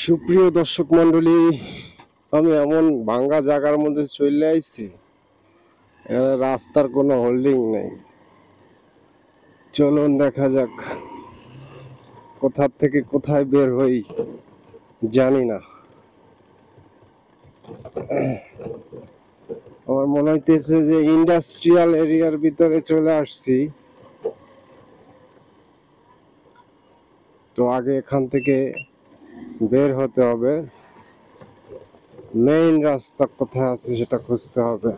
সুপ্রিয় দর্শক মন্ডলী, আমি এমন ভাঙ্গা জায়গার মধ্যে চলে আইছি, এখানে রাস্তার কোনো হোল্ডিং নেই। চলুন দেখা যাক কোথা থেকে কোথায় বের হই জানি না। আমার মনে হইতেছে যে ইন্ডাস্ট্রিয়াল এরিয়ার ভিতরে চলে আসছি। তো আগে এখান থেকে বের হতে হবে, মেইন রাস্তা কোথায় আছে সেটা খুঁজতে হবে।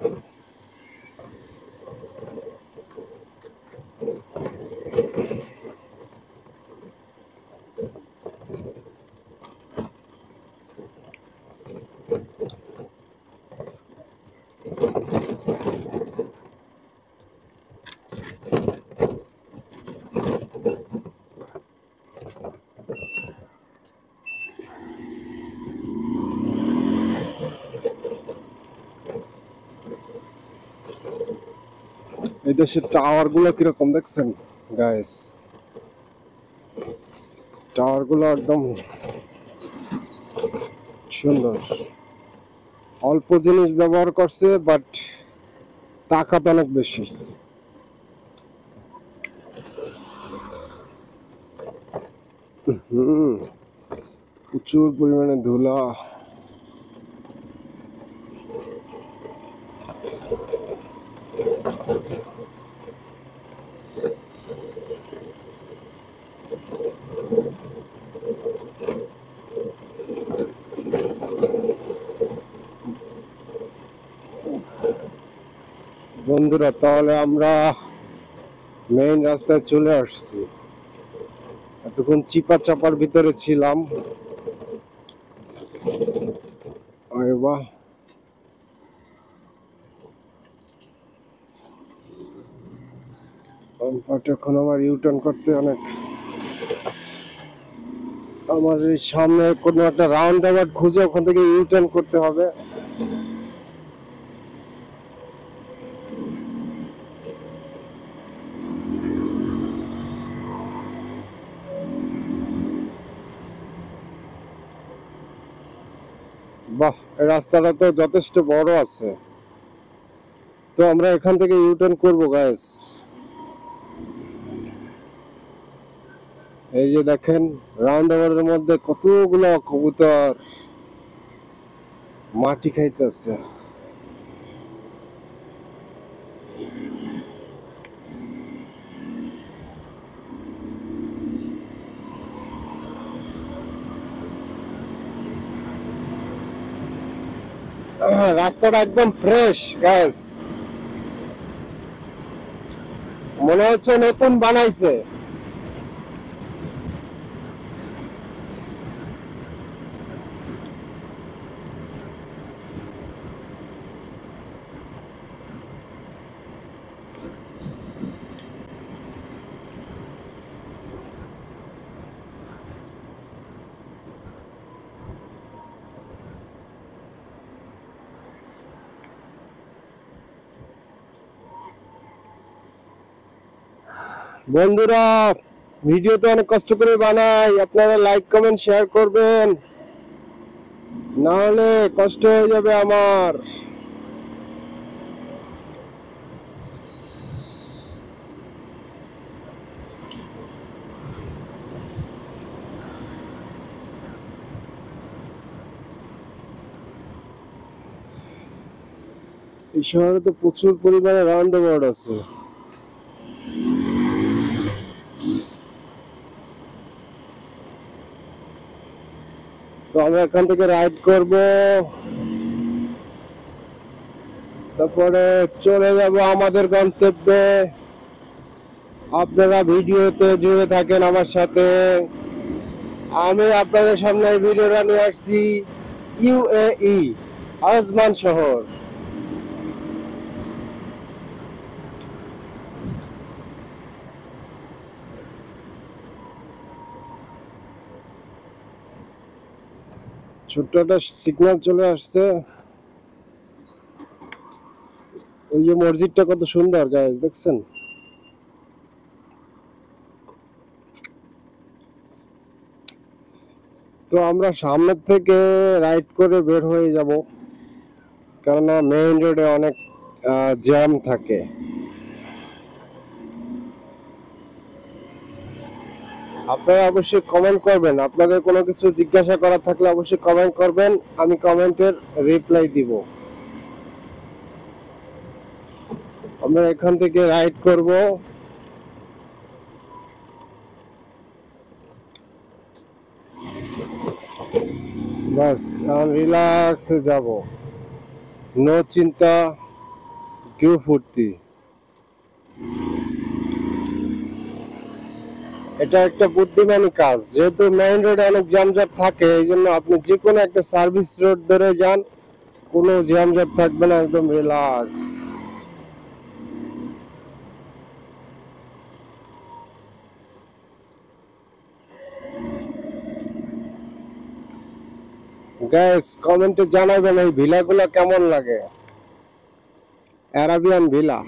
এই দেশের টাওয়ার গুলো কিরকম দেখছেন গাইস? টাওয়ার গুলো একদম সুন্দর। অল্প জিনিস ব্যবহার করছে, বাট তাকাত অনেক বেশি। প্রচুর পরিমাণে ধুলা। বন্ধুরা, তাহলে আমরা মেইন রাস্তায় চলে আসছি। এতক্ষণ চিপা চাপার ভিতরে ছিলাম। বাহ, এখন আমার ইউটার্ন করতে অনেক, আমার এই সামনে কোনো একটা রাউন্ড অ্যাবাউট খুঁজে ওখান থেকে ইউটার্ন করতে হবে। বাহ, এই রাস্তাটা তো যথেষ্ট বড় আছে। তো আমরা এখান থেকে ইউটার্ন করবো গাইস। এই যে দেখেন, রাউন্ড অ্যাবাউটের মধ্যে কতগুলো কবুতর মাটি খাইতেছে। রাস্তাটা একদম ফ্রেশ গাইস, মনে হচ্ছে নতুন বানাইছে। বন্ধুরা, ভিডিও তো অনেক কষ্ট করে বানাই, আপনারা লাইক কমেন্ট শেয়ার করবেন, না হলে কষ্ট হয়ে যাবে আমার। এই শহরে তো প্রচুর পরিমাণে রাউন্ড অ্যাবাউট আছে। তো আমরা এখান থেকে রাইড করব, তারপরে চলে যাব আমাদের গন্তব্যে। আপনারা ভিডিওতে জুড়ে থাকেন আমার সাথে। আমি আপনাদের সামনে এই ভিডিওটা নিয়ে আসছি ইউএই আজমান শহর। ছোট্ট একটা সিগন্যাল চলে আসছে। ওই যে মসজিদটা কত সুন্দর গাইস, দেখছেন? তো আমরা সামনের থেকে রাইড করে বের হয়ে যাব, কেননা মেইন রোডে অনেক জ্যাম থাকে। আপনারা অবশ্যই কমেন্ট করবেন, আপনাদের কোনো কিছু জিজ্ঞাসা করার থাকলে অবশ্যই কমেন্ট করবেন, আমি কমেন্টের রিপ্লাই দিব। আমরা এখান থেকে রাইড করব, বাস রিল্যাক্সে যাব, নো চিন্তা ডু ফুর্তি। এটা একটা বুদ্ধিমানী কাজ, যেহেতু মেইন রোডে অনেক জ্যামজট থাকে, এই জন্য আপনি যে কোনো একটা সার্ভিস রোড ধরে যান, কোনো জ্যামজট থাকবে না, একদম রিল্যাক্স। গাইস কমেন্টে জানাবেন এই ভিলাগুলো কেমন লাগে, অ্যারাবিয়ান ভিলা।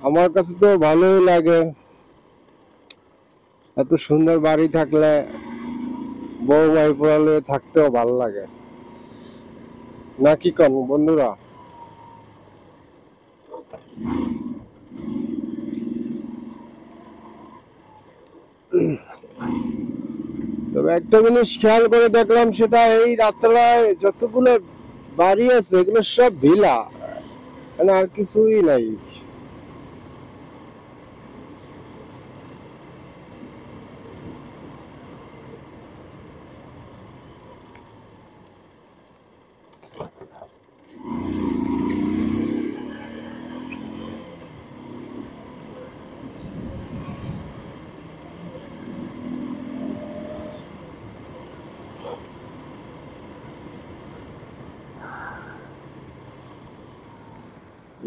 আমার কাছে তো ভালোই লাগে, এত সুন্দর বাড়ি থাকলে বউ ভাই পোড়ালে থাকতেও ভালো লাগে, নাকি কোন বন্ধুরা? তবে একটা জিনিস খেয়াল করে দেখলাম, সেটা এই রাস্তাটায় যতগুলো বাড়ি আছে এগুলো সব ভিলা, মানে আর কিছুই নাই।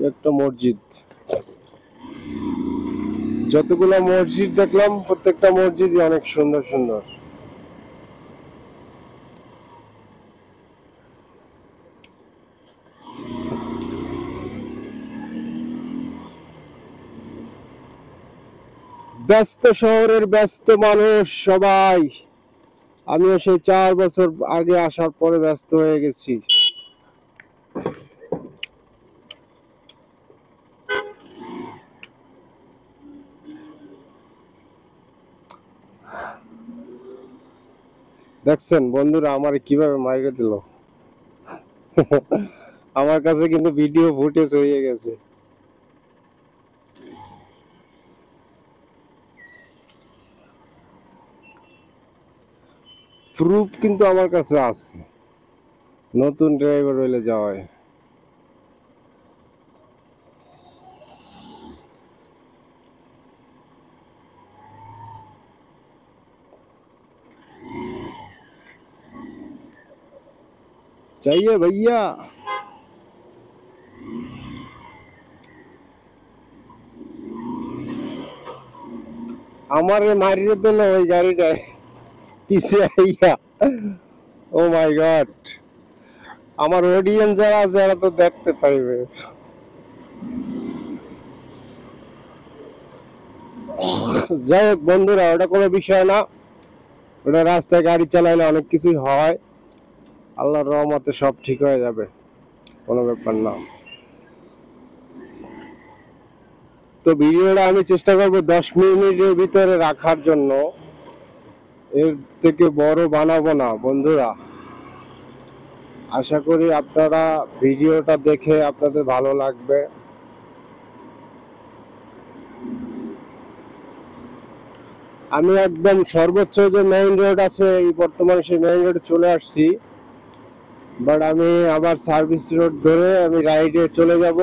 একটা মসজিদ, যতগুলো মসজিদ দেখলাম প্রত্যেকটা মসজিদই অনেক সুন্দর সুন্দর। ব্যস্ত শহরের ব্যস্ত মানুষ সবাই, আমিও সেই 4 বছর আগে আসার পরে ব্যস্ত হয়ে গেছি। দেখছেন বন্ধুরা আমার কিভাবে মাইরে দিল। আমার কাছে কিন্তু ভিডিও ফুটেজ হয়ে গেছে, প্রুফ কিন্তু আমার কাছে আছে, নতুন ড্রাইভার হইলে যাওয়ায়। चाहिए भैया, हमारे मारिए दिल ওই গাড়িটায় পিছে আইয়া। ও মাই গড, আমার অডিয়েন্স যারা আছে এরা তো দেখতে পাইবে। যাই হোক বন্ধুরা, ওটা কোনো বিষয় না, ওটা রাস্তায় গাড়ি চালাইলে অনেক কিছুই হয়, আল্লাহর রহমতে সব ঠিক হয়ে যাবে, কোনো ব্যাপার না। তো ভিডিওটা আমি চেষ্টা করবো 10 মিনিটের ভিতরে রাখার জন্য, এর থেকে বড় বানাবো না বন্ধুরা। আশা করি আপনারা ভিডিওটা দেখে আপনাদের ভালো লাগবে। আমি একদম সর্বোচ্চ যে মেইন রোড আছে এই বর্তমানে সেই মেইন রোডে চলে আসছি, বাট আমি আবার সার্ভিস রোড ধরে আমি রাইডে চলে যাব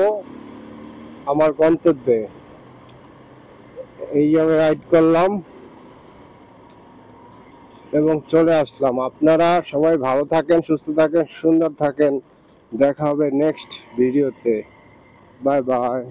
আমার গন্তব্যে। এই আমি রাইড করলাম এবং চলে আসলাম। আপনারা সবাই ভালো থাকেন, সুস্থ থাকেন, সুন্দর থাকেন, দেখা হবে নেক্সট ভিডিওতে। Bye bye.